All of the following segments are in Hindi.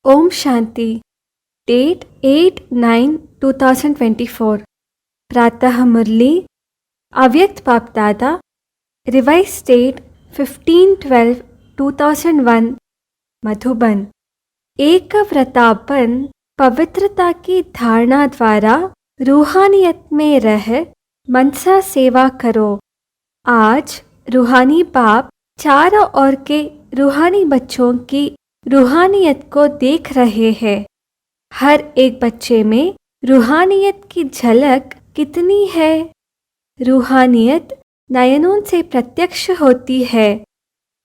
ओम शांति। डेट 8/9/2024। प्रातः मुरली। अव्यक्त BapDada. Revise date 15/12/2001। Madhuban. एक व्रतापन पवित्रता की धारणा द्वारा रूहानियत में रह मनसा सेवा करो। आज रूहानी बाप चारों ओर के रूहानी बच्चों की रूहानियत को देख रहे हैं। हर एक बच्चे में रूहानियत की झलक कितनी है? रूहानियत नयनों से प्रत्यक्ष होती है।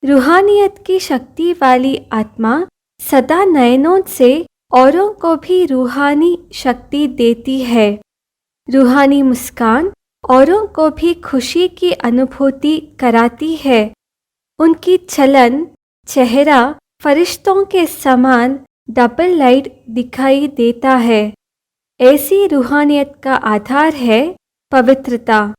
रूहानियत की शक्ति वाली आत्मा सदा नयनों से औरों को भी रूहानी शक्ति देती है। रूहानी मुस्कान औरों को भी खुशी की अनुभूति कराती है। उनकी चलन चेहरा फरिश्तों के समान डबल लाइट दिखाई देता है। ऐसी रूहानियत का आधार है पवित्रता।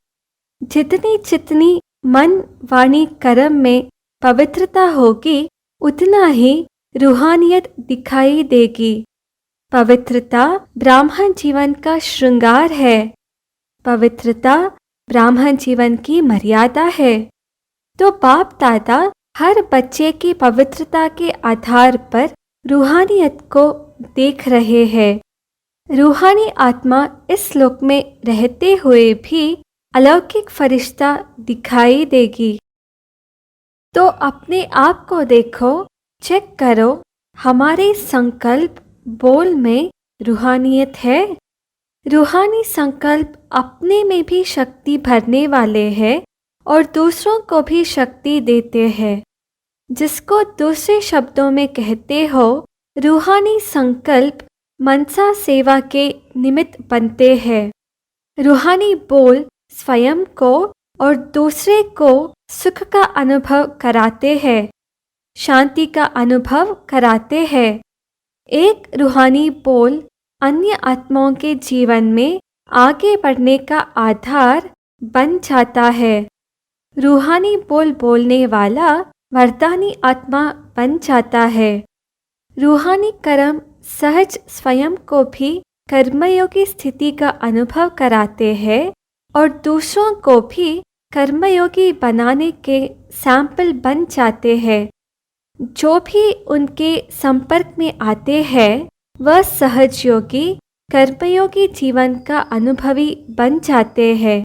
जितनी जितनी मन वाणी कर्म में पवित्रता होगी उतना ही रूहानियत दिखाई देगी। पवित्रता ब्राह्मण जीवन का श्रृंगार है। पवित्रता ब्राह्मण जीवन की मर्यादा है। तो बाप दादा हर बच्चे की पवित्रता के आधार पर रूहानियत को देख रहे हैं। रूहानी आत्मा इस लोक में रहते हुए भी अलौकिक फरिश्ता दिखाई देगी। तो अपने आप को देखो, चेक करो, हमारे संकल्प बोल में रूहानियत है? रूहानी संकल्प अपने में भी शक्ति भरने वाले हैं और दूसरों को भी शक्ति देते हैं। जिसको दूसरे शब्दों में कहते हो, रूहानी संकल्प मनसा सेवा के निमित्त बनते हैं। रूहानी बोल स्वयं को और दूसरे को सुख का अनुभव कराते हैं, शांति का अनुभव कराते हैं। एक रूहानी बोल अन्य आत्माओं के जीवन में आगे बढ़ने का आधार बन जाता है। रूहानी बोल बोलने वाला वरदानी आत्मा बन जाता है। रूहानी कर्म सहज स्वयं को भी कर्मयोगी स्थिति का अनुभव कराते हैं और दूसरों को भी कर्मयोगी बनाने के सैंपल बन जाते हैं। जो भी उनके संपर्क में आते हैं वह सहज योगी कर्मयोगी जीवन का अनुभवी बन जाते हैं।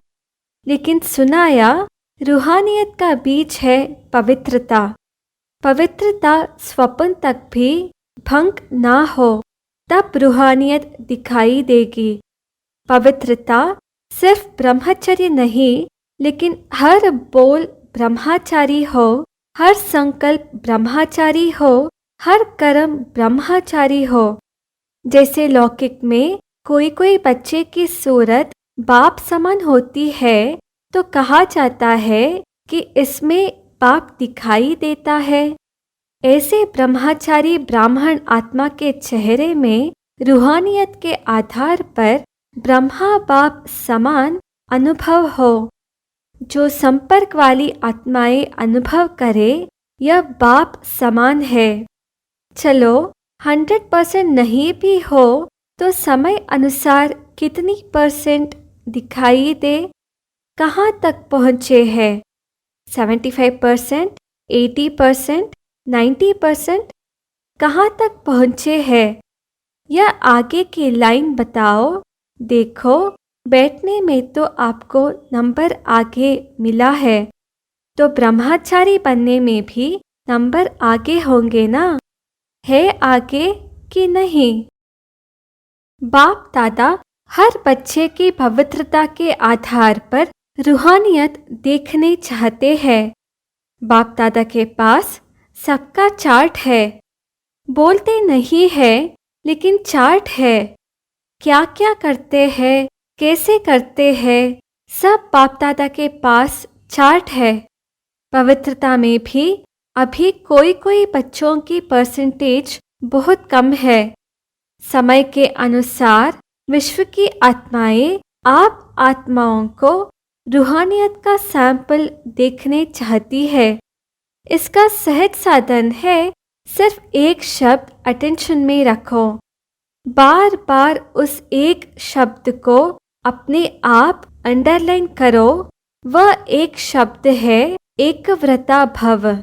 लेकिन सुनाया रूहानियत का बीज है पवित्रता। पवित्रता स्वप्न तक भी भंग ना हो तब रूहानियत दिखाई देगी। पवित्रता सिर्फ ब्रह्मचर्य नहीं, लेकिन हर बोल ब्रह्मचारी हो, हर संकल्प ब्रह्मचारी हो, हर कर्म ब्रह्मचारी हो। जैसे लौकिक में कोई कोई बच्चे की सूरत बाप समान होती है तो कहा जाता है कि इसमें बाप दिखाई देता है। ऐसे ब्रह्मचारी ब्राह्मण आत्मा के चेहरे में रूहानियत के आधार पर ब्रह्मा बाप समान अनुभव हो। जो संपर्क वाली आत्माएं अनुभव करे यह बाप समान है। चलो 100% नहीं भी हो तो समय अनुसार कितनी % दिखाई दे? कहाँ तक पहुँचे हैं? 75%, 80%, 90%? कहाँ तक पहुँचे हैं? यह आगे की लाइन बताओ। देखो, बैठने में तो आपको नंबर आगे मिला है, तो ब्रह्मचारी बनने में भी नंबर आगे होंगे ना? है आगे कि नहीं? बाप दादा हर बच्चे की पवित्रता के आधार पर रूहानियत देखने चाहते हैं। बाप दादा के पास सबका चार्ट है। बोलते नहीं है लेकिन चार्ट है। क्या क्या करते हैं, कैसे करते हैं, सब बाप दादा के पास चार्ट है। पवित्रता में भी अभी कोई कोई बच्चों की % बहुत कम है। समय के अनुसार विश्व की आत्माएं आप आत्माओं को रूहानियत का सैंपल देखने चाहती है। इसका सहज साधन है सिर्फ एक शब्द अटेंशन में रखो। बार बार उस एक शब्द को अपने आप अंडरलाइन करो। वह एक शब्द है एकव्रता भव।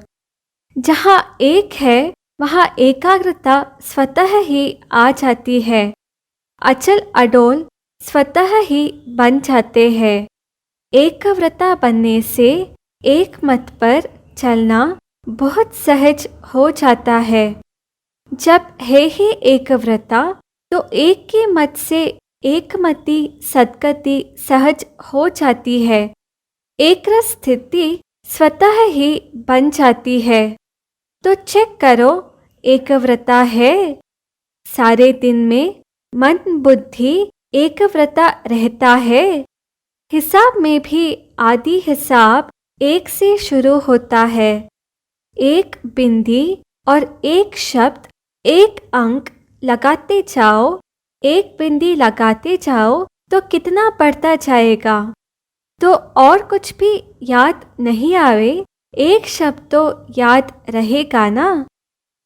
जहाँ एक है वहाँ एकाग्रता स्वतः ही आ जाती है। अचल अडोल स्वतः ही बन जाते हैं। एकव्रता बनने से एक मत पर चलना बहुत सहज हो जाता है। जब है ही एकव्रता तो एक के मत से एकमति सद्गति सहज हो जाती है। एकरस स्थिति स्वतः ही बन जाती है। तो चेक करो, एकव्रता है। सारे दिन में मन बुद्धि एकव्रता रहता है। हिसाब में भी आदि हिसाब एक से शुरू होता है। एक बिंदी और एक शब्द, एक अंक लगाते जाओ। एक बिंदी लगाते जाओ तो कितना बढ़ता जाएगा। तो और कुछ भी याद नहीं आवे, एक शब्द तो याद रहेगा ना।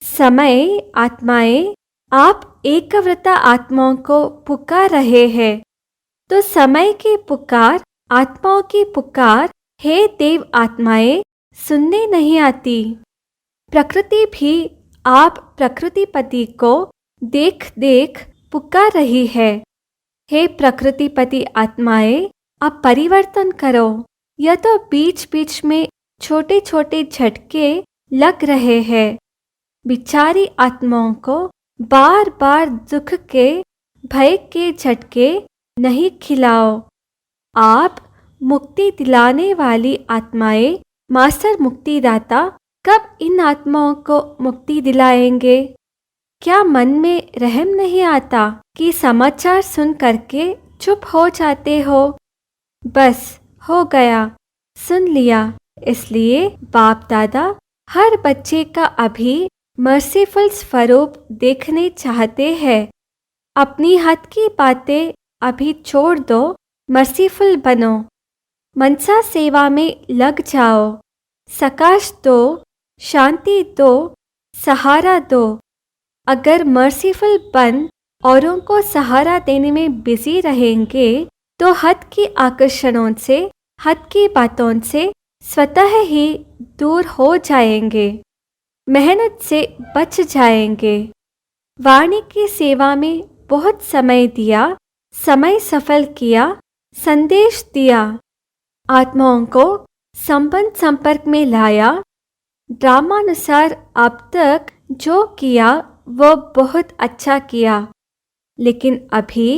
समय आत्माएं, आप एकव्रता आत्माओं को पुकार रहे हैं। तो समय की पुकार, आत्माओं की पुकार, हे देव आत्माएं, सुनने नहीं आती। प्रकृति भी आप प्रकृतिपति को देख देख पुकार रही है। हे प्रकृतिपति आत्माएं, अब परिवर्तन करो। यह तो बीच बीच में छोटे छोटे झटके लग रहे हैं। बिचारी आत्माओं को बार बार दुख के, भय के झटके नहीं खिलाओ। आप मुक्ति दिलाने वाली आत्माएं, मास्टर मुक्तिदाता, कब इन आत्माओं को मुक्ति दिलाएंगे? क्या मन में रहम नहीं आता कि समाचार सुन करके चुप हो जाते हो? बस हो गया, सुन लिया। इसलिए बाप दादा हर बच्चे का अभी मर्सीफुल स्वरूप देखने चाहते हैं। अपनी हद की बातें अभी छोड़ दो, मर्सीफुल बनो। मनसा सेवा में लग जाओ। सकाश दो, शांति दो, सहारा दो। अगर मर्सीफुल बन औरों को सहारा देने में बिजी रहेंगे तो हद की आकर्षणों से, हद की बातों से स्वतः ही दूर हो जाएंगे। मेहनत से बच जाएंगे। वाणी की सेवा में बहुत समय दिया, समय सफल किया, संदेश दिया, आत्माओं को संबंध संपर्क में लाया। ड्रामानुसार अब तक जो किया वो बहुत अच्छा किया, लेकिन अभी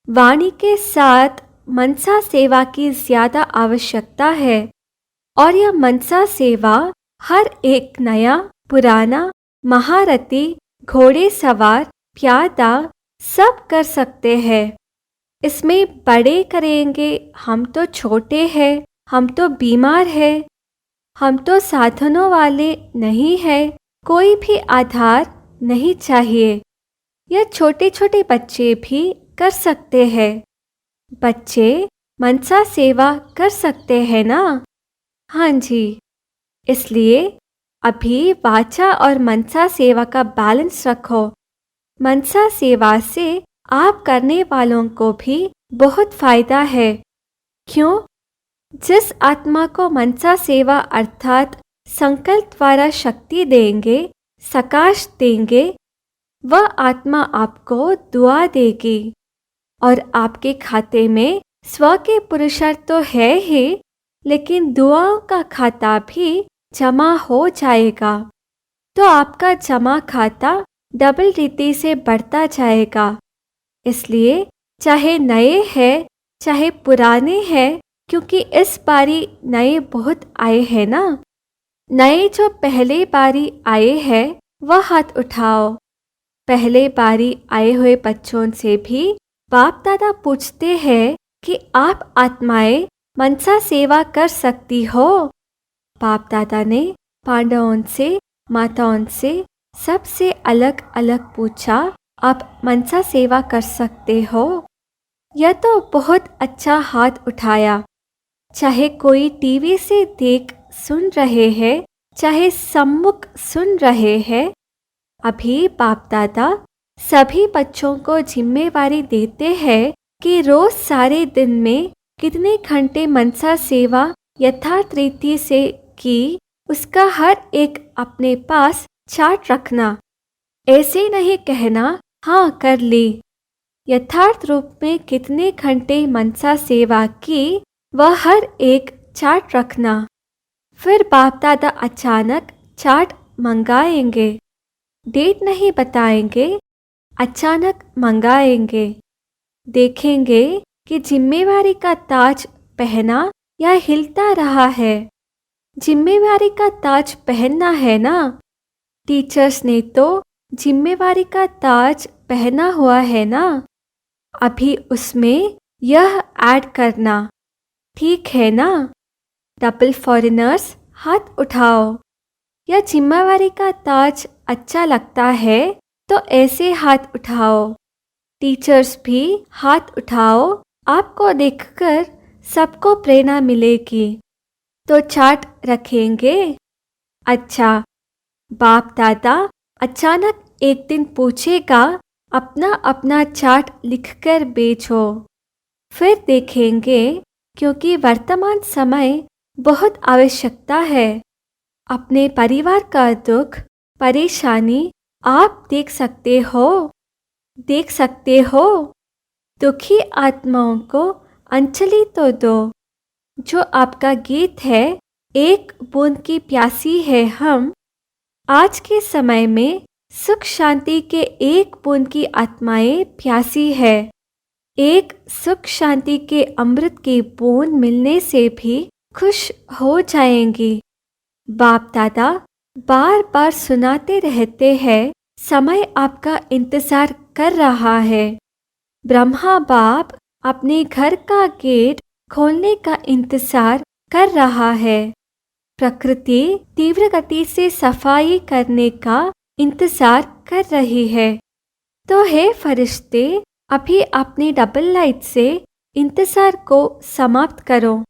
वाणी के साथ मनसा सेवा की ज्यादा आवश्यकता है। और यह मनसा सेवा हर एक नया, पुराना, महारथी, घोड़े सवार, प्यादा सब कर सकते हैं। इसमें बड़े करेंगे, हम तो छोटे हैं, हम तो बीमार हैं, हम तो साधनों वाले नहीं हैं, कोई भी आधार नहीं चाहिए। यह छोटे छोटे बच्चे भी कर सकते हैं। बच्चे मनसा सेवा कर सकते हैं ना? हाँ जी। इसलिए अभी वाचा और मनसा सेवा का बैलेंस रखो। मनसा सेवा से आप करने वालों को भी बहुत फायदा है। क्यों? जिस आत्मा को मनसा सेवा अर्थात संकल्प द्वारा शक्ति देंगे, सकाश देंगे, वह आत्मा आपको दुआ देगी। और आपके खाते में स्व के पुरुषार्थ तो है ही, लेकिन दुआओं का खाता भी जमा हो जाएगा। तो आपका जमा खाता डबल रीति से बढ़ता जाएगा। इसलिए चाहे नए हैं, चाहे पुराने हैं, क्योंकि इस बारी नए बहुत आए हैं ना। नए जो पहले बारी आए हैं वह हाथ उठाओ। पहले बारी आए हुए बच्चों से भी बाप दादा पूछते हैं कि आप आत्माएं मनसा सेवा कर सकती हो? बाप दादा ने पांडवों से, माताओं से सबसे अलग अलग पूछा, आप मनसा सेवा कर सकते हो? यह तो बहुत अच्छा हाथ उठाया। चाहे कोई टीवी से देख सुन रहे हैं, चाहे सम्मुख सुन रहे हैं, अभी बाप दादा सभी बच्चों को जिम्मेवारी देते हैं कि रोज सारे दिन में कितने घंटे मनसा सेवा यथार्थ रीति से की, उसका हर एक अपने पास चार्ट रखना। ऐसे नहीं कहना हाँ कर ली। यथार्थ रूप में कितने घंटे मनसा सेवा की वह हर एक चार्ट रखना। फिर बाप दादा अचानक चार्ट मंगाएंगे, डेट नहीं बताएंगे, अचानक मंगाएंगे। देखेंगे कि जिम्मेवारी का ताज पहना या हिलता रहा है। जिम्मेवारी का ताज पहनना है ना। टीचर्स ने तो जिम्मेवारी का ताज पहना हुआ है ना। अभी उसमें यह ऐड करना, ठीक है ना। डबल फॉरेनर्स हाथ उठाओ। या जिम्मेवारी का ताज अच्छा लगता है तो ऐसे हाथ उठाओ। टीचर्स भी हाथ उठाओ। आपको देखकर सबको प्रेरणा मिलेगी। तो चार्ट रखेंगे। अच्छा, बाप दादा अचानक एक दिन पूछेगा अपना अपना चार्ट लिखकर भेजो। फिर देखेंगे, क्योंकि वर्तमान समय बहुत आवश्यकता है। अपने परिवार का दुख परेशानी आप देख सकते हो। दुखी आत्माओं को अंजलि तो दो। जो आपका गीत है, एक बूंद की प्यासी है हम। आज के समय में सुख शांति के एक बूंद की आत्माएं प्यासी है। एक सुख शांति के अमृत की बूंद मिलने से भी खुश हो जाएंगी। बाप दादा बार बार सुनाते रहते हैं, समय आपका इंतजार कर रहा है। ब्रह्मा बाप अपने घर का गेट खोलने का इंतजार कर रहा है। प्रकृति तीव्र गति से सफाई करने का इंतजार कर रही है। तो हे फरिश्ते, अभी अपने डबल लाइट से इंतजार को समाप्त करो।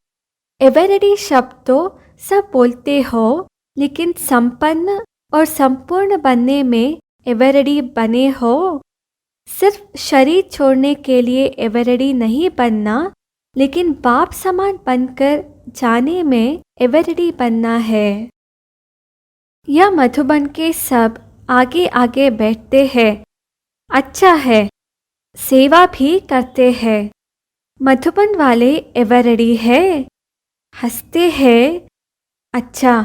एवरेडी शब्द तो सब बोलते हो, लेकिन संपन्न और संपूर्ण बनने में एवरेडी बने हो। सिर्फ शरीर छोड़ने के लिए एवरेडी नहीं बनना, लेकिन बाप समान बनकर जाने में एवरेडी बनना है। यह मधुबन के सब आगे आगे बैठते हैं। अच्छा है, सेवा भी करते हैं। मधुबन वाले एवरेडी है, हंसते हैं। अच्छा,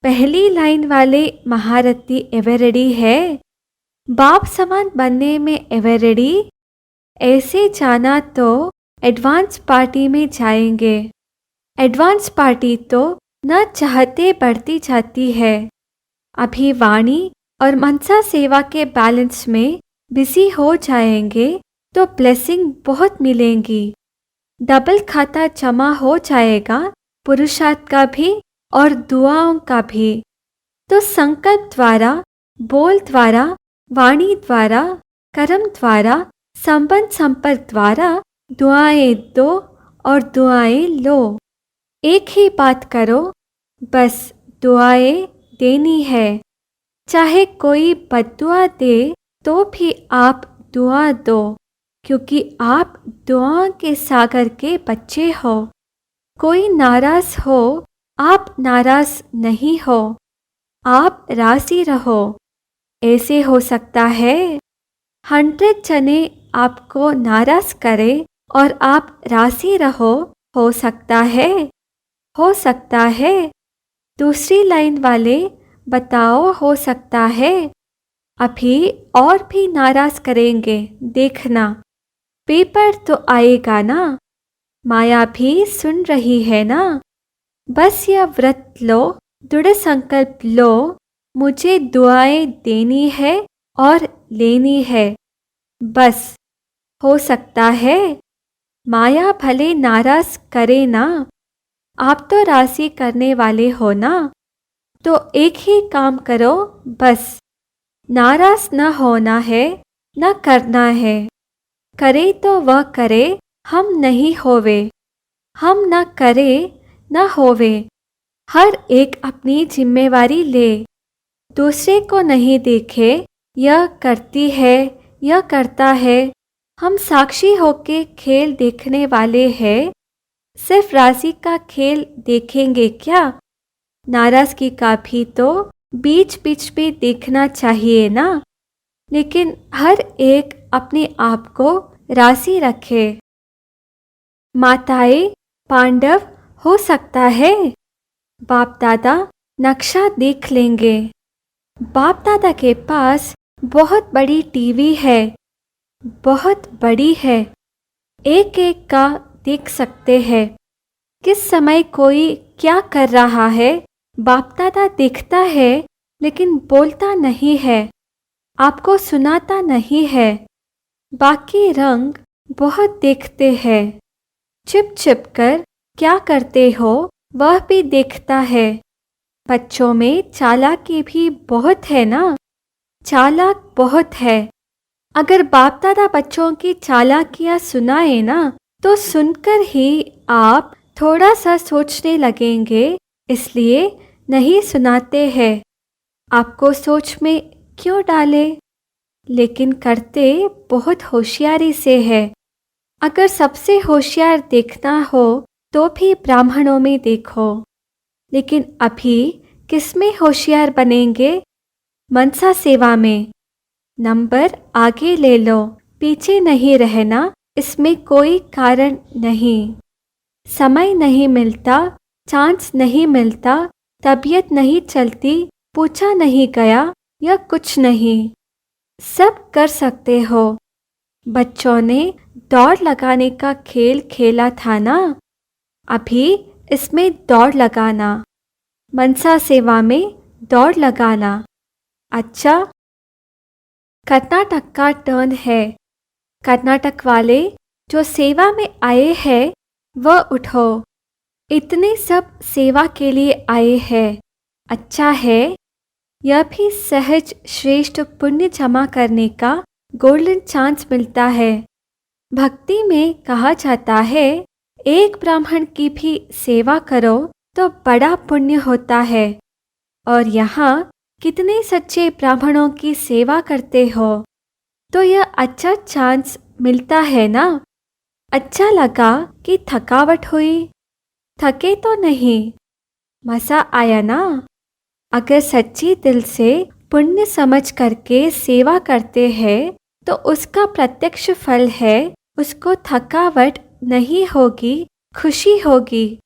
पहली लाइन वाले महारथी एवरेडी है। बाप समान बनने में एवरेडी। ऐसे जाना तो एडवांस पार्टी में जाएंगे। एडवांस पार्टी तो न चाहते बढ़ती जाती है। अभी वाणी और मनसा सेवा के बैलेंस में बिजी हो जाएंगे तो ब्लेसिंग बहुत मिलेंगी। डबल खाता जमा हो जाएगा, पुरुषार्थ का भी और दुआओं का भी। तो संकल्प द्वारा, बोल द्वारा, वाणी द्वारा, कर्म द्वारा, संबंध संपर्क द्वारा दुआएं दो और दुआएं लो। एक ही बात करो, बस दुआएं देनी है। चाहे कोई बद्दुआ दे तो भी आप दुआ दो, क्योंकि आप दुआ के सागर के बच्चे हो। कोई नाराज हो, आप नाराज नहीं हो। आप राजी रहो। ऐसे हो सकता है 100 जने आपको नाराज करें और आप राजी रहो। हो सकता है। दूसरी लाइन वाले बताओ, हो सकता है। अभी और भी नाराज करेंगे, देखना। पेपर तो आएगा ना। माया भी सुन रही है ना। बस यह व्रत लो, दृढ़ संकल्प लो, मुझे दुआएं देनी है और लेनी है। बस हो सकता है। माया भले नाराज करे ना, आप तो राजी करने वाले हो ना। तो एक ही काम करो, बस नाराज न होना है, न करना है। करे तो वह करे, हम नहीं होवे। हम न करे न होवे। हर एक अपनी जिम्मेवारी ले। दूसरे को नहीं देखे, यह करती है, यह करता है। हम साक्षी होके खेल देखने वाले हैं। सिर्फ राशि का खेल देखेंगे क्या? नाराजगी का भी तो बीच बीच में देखना चाहिए ना। लेकिन हर एक अपने आप को राशि रखे। माताएं पांडव हो सकता है। बाप दादा नक्शा देख लेंगे। बाप दादा के पास बहुत बड़ी टीवी है, बहुत बड़ी है। एक एक का देख सकते हैं। किस समय कोई क्या कर रहा है बाप दादा देखता है, लेकिन बोलता नहीं है, आपको सुनाता नहीं है। बाकी रंग बहुत देखते हैं। छिप छिप कर क्या करते हो वह भी देखता है। बच्चों में चालाकी भी बहुत है ना। चालाक बहुत है। अगर बाप दादा बच्चों की चालाकियाँ सुनाए ना, तो सुनकर ही आप थोड़ा सा सोचने लगेंगे, इसलिए नहीं सुनाते हैं। आपको सोच में क्यों डाले? लेकिन करते बहुत होशियारी से है। अगर सबसे होशियार देखना हो तो भी ब्राह्मणों में देखो। लेकिन अभी किसमें होशियार बनेंगे? मनसा सेवा में। नंबर आगे ले लो, पीछे नहीं रहना, इसमें कोई कारण नहीं। समय नहीं मिलता, चांस नहीं मिलता, तबीयत नहीं चलती, पूछा नहीं गया या कुछ नहीं। सब कर सकते हो। बच्चों ने दौड़ लगाने का खेल खेला था ना, अभी इसमें दौड़ लगाना। मनसा सेवा में दौड़ लगाना। अच्छा, कर्नाटक का टर्न है। कर्नाटक वाले जो सेवा में आए हैं वह उठो। इतने सब सेवा के लिए आए हैं। अच्छा है, यह भी सहज श्रेष्ठ पुण्य जमा करने का गोल्डन चांस मिलता है। भक्ति में कहा जाता है, एक ब्राह्मण की भी सेवा करो तो बड़ा पुण्य होता है। और यहाँ कितने सच्चे ब्राह्मणों की सेवा करते हो, तो यह अच्छा चांस मिलता है ना। अच्छा लगा कि थकावट हुई? थके तो नहीं, मज़ा आया ना। अगर सच्ची दिल से पुण्य समझ करके सेवा करते हैं तो उसका प्रत्यक्ष फल है, उसको थकावट नहीं होगी, खुशी होगी।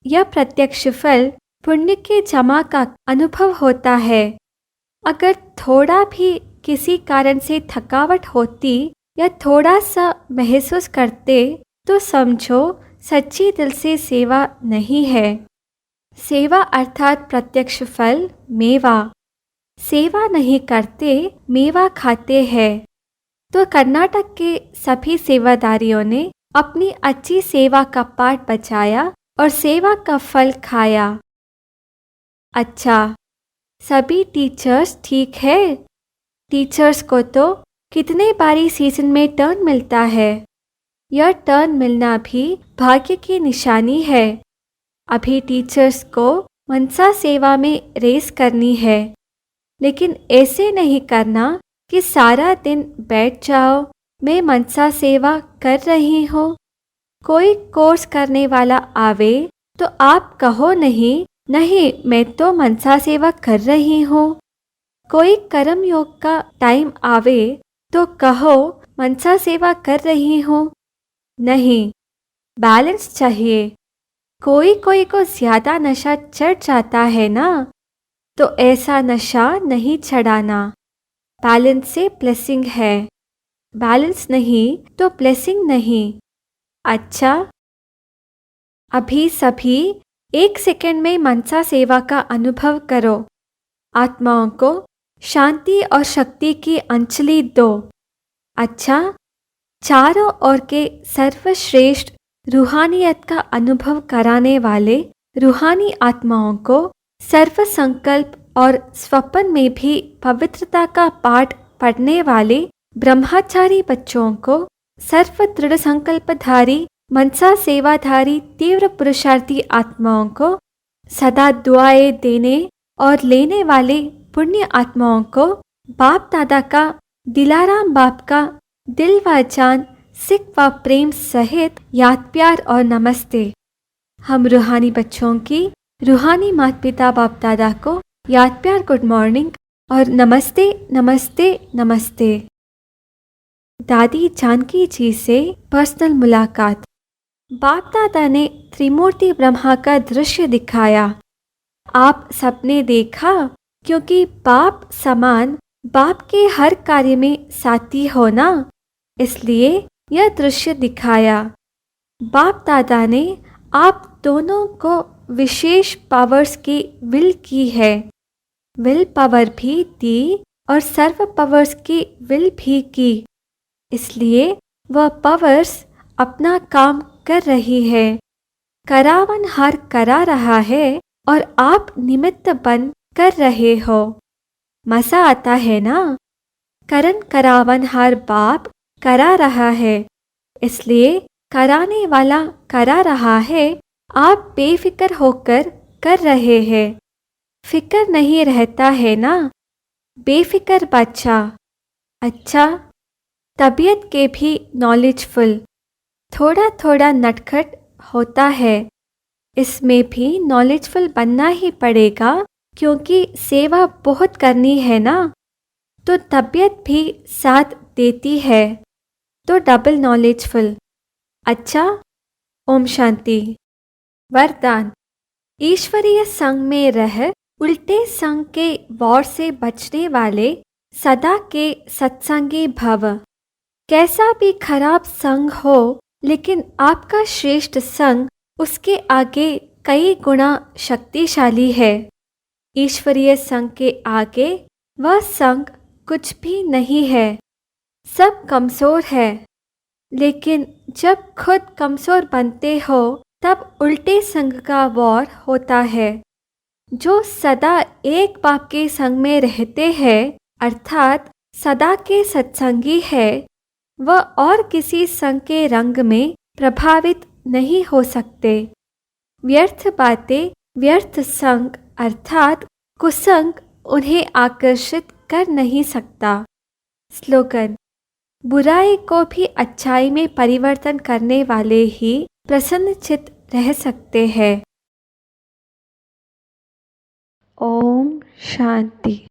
यह प्रत्यक्ष फल पुण्य के जमा का अनुभव होता है। अगर थोड़ा भी किसी कारण से थकावट होती या थोड़ा सा महसूस करते तो समझो सच्ची दिल से सेवा नहीं है। सेवा अर्थात प्रत्यक्ष फल मेवा। सेवा नहीं करते, मेवा खाते हैं। तो कर्नाटक के सभी सेवादारियों ने अपनी अच्छी सेवा का पाठ बचाया और सेवा का फल खाया। अच्छा, सभी टीचर्स ठीक है? टीचर्स को तो कितने बारी सीजन में टर्न मिलता है। यह टर्न मिलना भी भाग्य की निशानी है। अभी टीचर्स को मनसा सेवा में रेस करनी है, लेकिन ऐसे नहीं करना कि सारा दिन बैठ जाओ, मैं मनसा सेवा कर रही हूँ। कोई कोर्स करने वाला आवे तो आप कहो नहीं, नहीं मैं तो मनसा सेवा कर रही हूँ। कोई कर्म योग का टाइम आवे तो कहो मनसा सेवा कर रही हूँ। नहीं, बैलेंस चाहिए। कोई कोई को ज्यादा नशा चढ़ जाता है ना, तो ऐसा नशा नहीं चढ़ाना। बैलेंस से ब्लेसिंग है, बैलेंस नहीं तो ब्लेसिंग नहीं। अच्छा, अभी सभी 1 सेकंड में मनसा सेवा का अनुभव करो। आत्माओं को शांति और शक्ति की अंजलि दो। अच्छा, चारों ओर के सर्वश्रेष्ठ रूहानियत का अनुभव कराने वाले रूहानी आत्माओं को सर्व संकल्प और स्वप्न में भी पवित्रता का पाठ पढ़ने वाले ब्रह्मचारी बच्चों को, सर्व दृढ़ संकल्पधारी मनसा सेवाधारी तीव्र पुरुषार्थी आत्माओं को, सदा दुआएं देने और लेने वाले पुण्य आत्माओं को बाप दादा का दिलाराम बाप का दिल व जान सिख व प्रेम सहित याद प्यार और नमस्ते। हम रूहानी बच्चों की रूहानी माता पिता बाप दादा को याद प्यार गुड मॉर्निंग और नमस्ते नमस्ते नमस्ते। दादी जानकी जी से पर्सनल मुलाकात। बाप दादा ने त्रिमूर्ति ब्रह्मा का दृश्य दिखाया। आप सबने देखा, क्योंकि बाप समान बाप के हर कार्य में साथी हो ना, इसलिए यह दृश्य दिखाया। बाप दादा ने आप दोनों को विशेष पावर्स की विल की है, विल पावर भी दी और सर्व पावर्स की विल भी की, इसलिए वह पावर्स अपना काम कर रही है। करावन हार करा रहा है और आप निमित्त बन कर रहे हो। मजा आता है ना। करण करावन हार बाप करा रहा है, इसलिए कराने वाला करा रहा है। आप बेफिक्र होकर कर रहे हैं। फिक्र नहीं रहता है ना, बेफिक्र बच्चा। अच्छा, तबीयत के भी नॉलेजफुल, थोड़ा थोड़ा नटखट होता है। इसमें भी नॉलेजफुल बनना ही पड़ेगा, क्योंकि सेवा बहुत करनी है ना, तो तबीयत भी साथ देती है, तो डबल नॉलेजफुल। अच्छा, ओम शांति। वरदान। ईश्वरीय संग में रह उल्टे संग के वॉर से बचने वाले सदा के सत्संगी भव। कैसा भी खराब संग हो, लेकिन आपका श्रेष्ठ संग उसके आगे कई गुना शक्तिशाली है। ईश्वरीय संग के आगे वह संग कुछ भी नहीं है। सब कमज़ोर है, लेकिन जब खुद कमज़ोर बनते हो तब उल्टे संग का वॉर होता है। जो सदा एक बाप के संग में रहते हैं, अर्थात सदा के सत्संगी है, वह और किसी संग के रंग में प्रभावित नहीं हो सकते। व्यर्थ बातें, व्यर्थ संग अर्थात कुसंग उन्हें आकर्षित कर नहीं सकता। स्लोगन। बुराई को भी अच्छाई में परिवर्तन करने वाले ही प्रसन्नचित्त रह सकते हैं। ओम शांति।